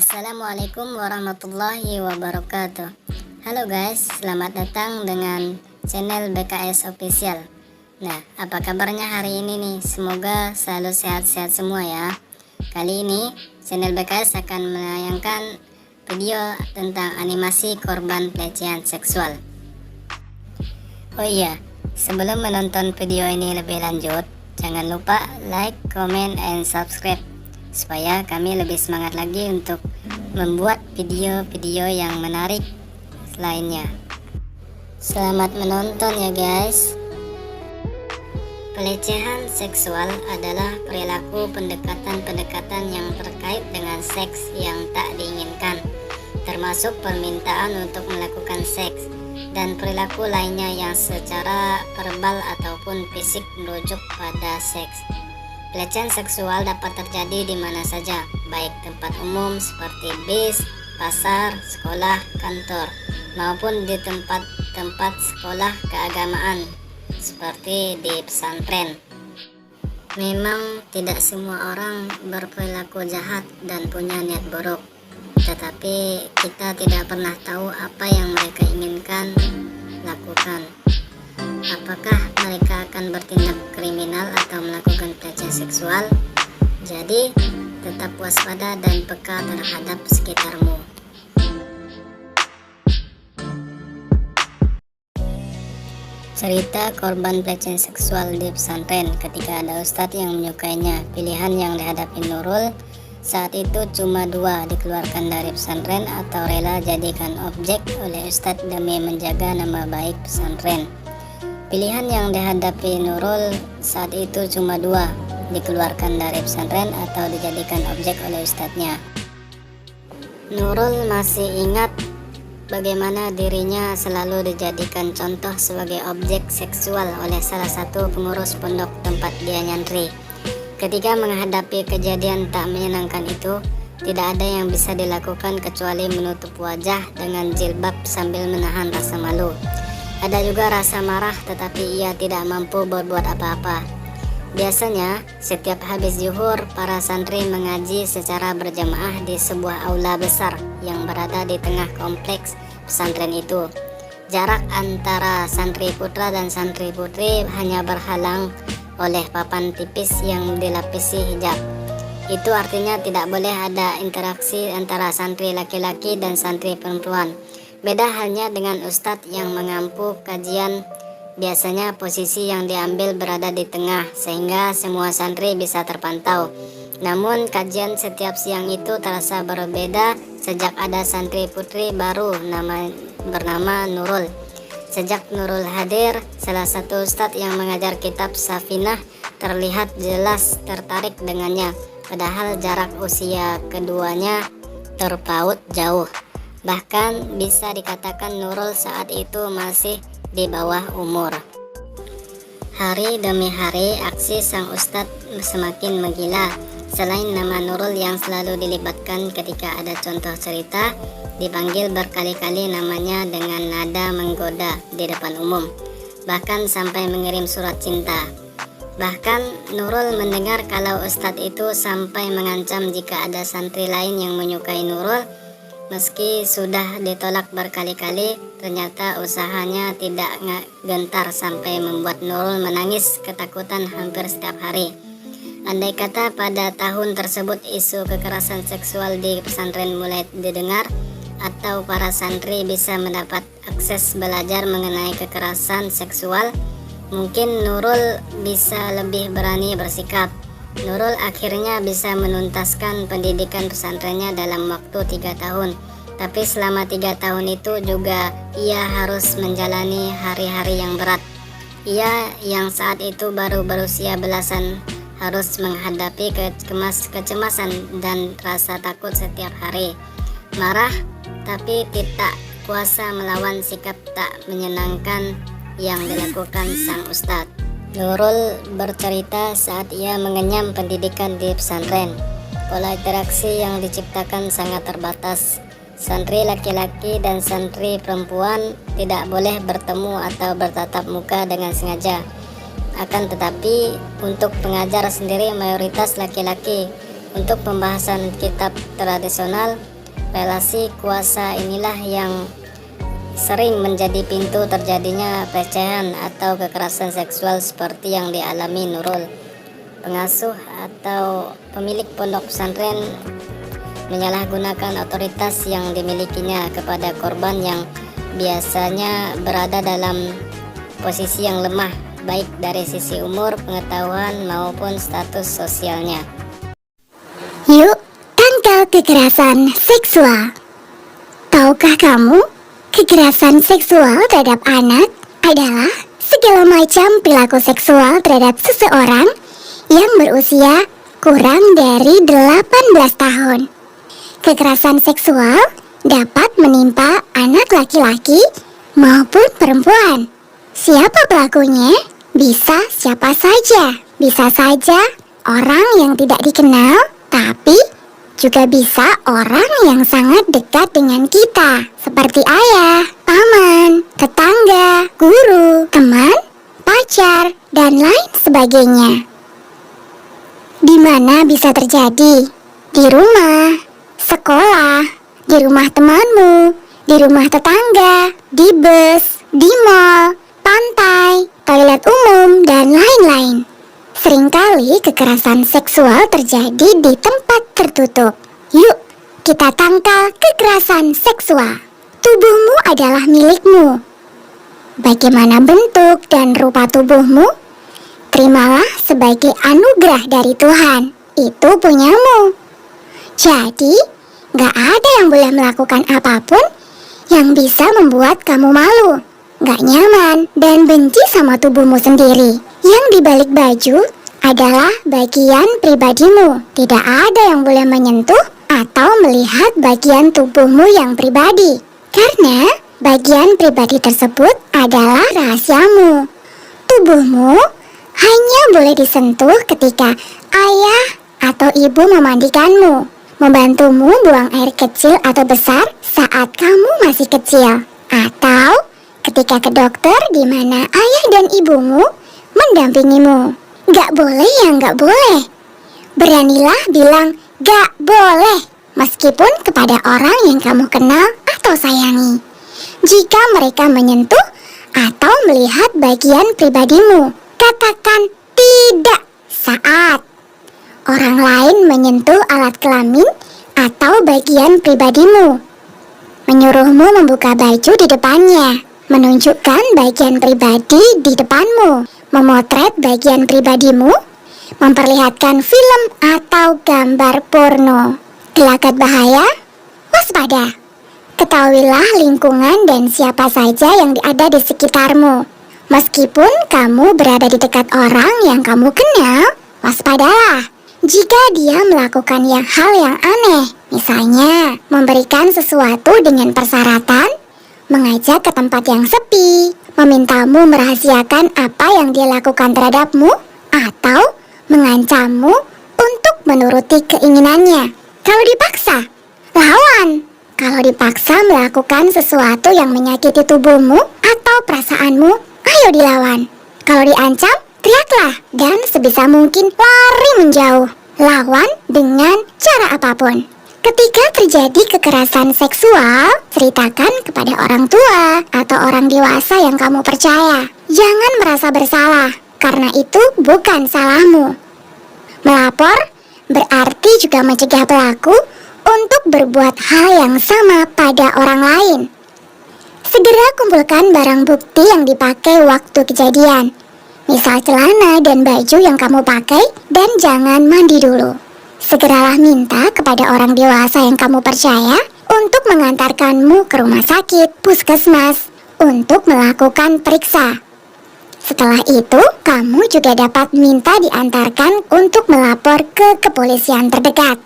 Assalamualaikum warahmatullahi wabarakatuh. Halo guys, selamat datang dengan channel BKS Official. Nah, apa kabarnya hari ini nih? Semoga selalu sehat-sehat semua ya. Kali ini channel BKS akan menayangkan video tentang animasi korban pelecehan seksual. Oh iya, sebelum menonton video ini lebih lanjut, jangan lupa like, comment, and subscribe supaya kami lebih semangat lagi untuk membuat video-video yang menarik lainnya. Selamat menonton ya guys. Pelecehan seksual adalah perilaku pendekatan-pendekatan yang terkait dengan seks yang tak diinginkan, termasuk permintaan untuk melakukan seks dan perilaku lainnya yang secara verbal ataupun fisik merujuk pada seks. Pelecehan seksual dapat terjadi di mana saja, baik tempat umum seperti bis, pasar, sekolah, kantor, maupun di tempat-tempat sekolah keagamaan seperti di pesantren. Memang tidak semua orang berperilaku jahat dan punya niat buruk, tetapi kita tidak pernah tahu apa yang mereka inginkan lakukan. Apakah mereka akan bertindak kriminal atau melakukan pelecehan seksual? Jadi, tetap waspada dan peka terhadap sekitarmu. Cerita korban pelecehan seksual di pesantren ketika ada ustadz yang menyukainya. Pilihan yang dihadapi Nurul saat itu cuma dua, dikeluarkan dari pesantren atau rela jadikan objek oleh ustadz demi menjaga nama baik pesantren. Pilihan yang dihadapi Nurul saat itu cuma dua, dikeluarkan dari pesantren atau dijadikan objek oleh ustadznya. Nurul masih ingat bagaimana dirinya selalu dijadikan contoh sebagai objek seksual oleh salah satu pengurus pondok tempat dia nyantri. Ketika menghadapi kejadian tak menyenangkan itu, tidak ada yang bisa dilakukan kecuali menutup wajah dengan jilbab sambil menahan rasa malu. Ada juga rasa marah, tetapi ia tidak mampu berbuat apa-apa. Biasanya, setiap habis zuhur, para santri mengaji secara berjamaah di sebuah aula besar yang berada di tengah kompleks pesantren itu. Jarak antara santri putra dan santri putri hanya berhalang oleh papan tipis yang dilapisi hijab. Itu artinya tidak boleh ada interaksi antara santri laki-laki dan santri perempuan. Beda halnya dengan ustadz yang mengampu kajian, biasanya posisi yang diambil berada di tengah sehingga semua santri bisa terpantau. Namun kajian setiap siang itu terasa berbeda sejak ada santri putri baru bernama Nurul. Sejak Nurul hadir, salah satu ustadz yang mengajar kitab Safinah terlihat jelas tertarik dengannya, padahal jarak usia keduanya terpaut jauh. Bahkan bisa dikatakan Nurul saat itu masih di bawah umur. Hari demi hari aksi sang ustadz semakin menggila. Selain nama Nurul yang selalu dilibatkan ketika ada contoh cerita, dipanggil berkali-kali namanya dengan nada menggoda di depan umum, bahkan sampai mengirim surat cinta. Bahkan Nurul mendengar kalau ustadz itu sampai mengancam jika ada santri lain yang menyukai Nurul. Meski sudah ditolak berkali-kali, ternyata usahanya tidak gentar sampai membuat Nurul menangis ketakutan hampir setiap hari. Andai kata pada tahun tersebut isu kekerasan seksual di pesantren mulai didengar, atau para santri bisa mendapat akses belajar mengenai kekerasan seksual, mungkin Nurul bisa lebih berani bersikap. Nurul akhirnya bisa menuntaskan pendidikan pesantrennya dalam waktu 3 tahun. Tapi selama 3 tahun itu juga ia harus menjalani hari-hari yang berat. Ia yang saat itu baru berusia belasan harus menghadapi kecemasan dan rasa takut setiap hari. Marah, tapi tidak kuasa melawan sikap tak menyenangkan yang dilakukan sang ustadz. Nurul bercerita saat ia mengenyam pendidikan di pesantren. Pola interaksi yang diciptakan sangat terbatas. Santri laki-laki dan santri perempuan tidak boleh bertemu atau bertatap muka dengan sengaja. Akan tetapi, untuk pengajar sendiri mayoritas laki-laki. Untuk pembahasan kitab tradisional, Relasi kuasa inilah yang sering menjadi pintu terjadinya pelecehan atau kekerasan seksual seperti yang dialami Nurul. Pengasuh atau pemilik pondok pesantren menyalahgunakan otoritas yang dimilikinya kepada korban yang biasanya berada dalam posisi yang lemah, baik dari sisi umur, pengetahuan, maupun status sosialnya. Yuk, tangkal kekerasan seksual. Tahukah kamu, kekerasan seksual terhadap anak adalah segala macam perilaku seksual terhadap seseorang yang berusia kurang dari 18 tahun. Kekerasan seksual dapat menimpa anak laki-laki maupun perempuan. Siapa pelakunya? Bisa siapa saja. Bisa saja orang yang tidak dikenal, tapi juga bisa orang yang sangat dekat dengan kita, seperti ayah, paman, tetangga, guru, teman, pacar, dan lain sebagainya. Di mana bisa terjadi? Di rumah, sekolah, di rumah temanmu, di rumah tetangga, di bus, di mall, pantai, toilet umum, dan lain-lain. Seringkali kekerasan seksual terjadi di tempat tertutup. Yuk, kita tangkal kekerasan seksual. Tubuhmu adalah milikmu. Bagaimana bentuk dan rupa tubuhmu? Terimalah sebagai anugerah dari Tuhan. Itu punyamu. Jadi, gak ada yang boleh melakukan apapun yang bisa membuat kamu malu, gak nyaman, dan benci sama tubuhmu sendiri. Yang dibalik baju adalah bagian pribadimu. Tidak ada yang boleh menyentuh atau melihat bagian tubuhmu yang pribadi, karena bagian pribadi tersebut adalah rahasiamu. Tubuhmu hanya boleh disentuh ketika ayah atau ibu memandikanmu, membantumu buang air kecil atau besar saat kamu masih kecil, atau ketika ke dokter di mana ayah dan ibumu mendampingimu. Gak boleh ya gak boleh. Beranilah bilang gak boleh, meskipun kepada orang yang kamu kenal atau sayangi. Jika mereka menyentuh atau melihat bagian pribadimu, katakan tidak saat orang lain menyentuh alat kelamin atau bagian pribadimu. Menyuruhmu membuka baju di depannya, menunjukkan bagian pribadi di depanmu, memotret bagian pribadimu, memperlihatkan film atau gambar porno. Gelagat bahaya? Waspada. Ketahuilah lingkungan dan siapa saja yang ada di sekitarmu. Meskipun kamu berada di dekat orang yang kamu kenal, waspadalah jika dia melakukan hal yang aneh. Misalnya, memberikan sesuatu dengan persyaratan, mengajak ke tempat yang sepi, memintamu merahasiakan apa yang dia lakukan terhadapmu, atau mengancammu untuk menuruti keinginannya. Kalau dipaksa, lawan. Kalau dipaksa melakukan sesuatu yang menyakiti tubuhmu atau perasaanmu, ayo dilawan. Kalau diancam, teriaklah dan sebisa mungkin lari menjauh. Lawan dengan cara apapun. Ketika terjadi kekerasan seksual, ceritakan kepada orang tua atau orang dewasa yang kamu percaya. Jangan merasa bersalah, karena itu bukan salahmu. Melapor berarti juga mencegah pelaku untuk berbuat hal yang sama pada orang lain. Segera kumpulkan barang bukti yang dipakai waktu kejadian, misal celana dan baju yang kamu pakai, dan jangan mandi dulu. Segeralah minta kepada orang dewasa yang kamu percaya untuk mengantarkanmu ke rumah sakit, puskesmas, untuk melakukan periksa. Setelah itu, kamu juga dapat minta diantarkan untuk melapor ke kepolisian terdekat.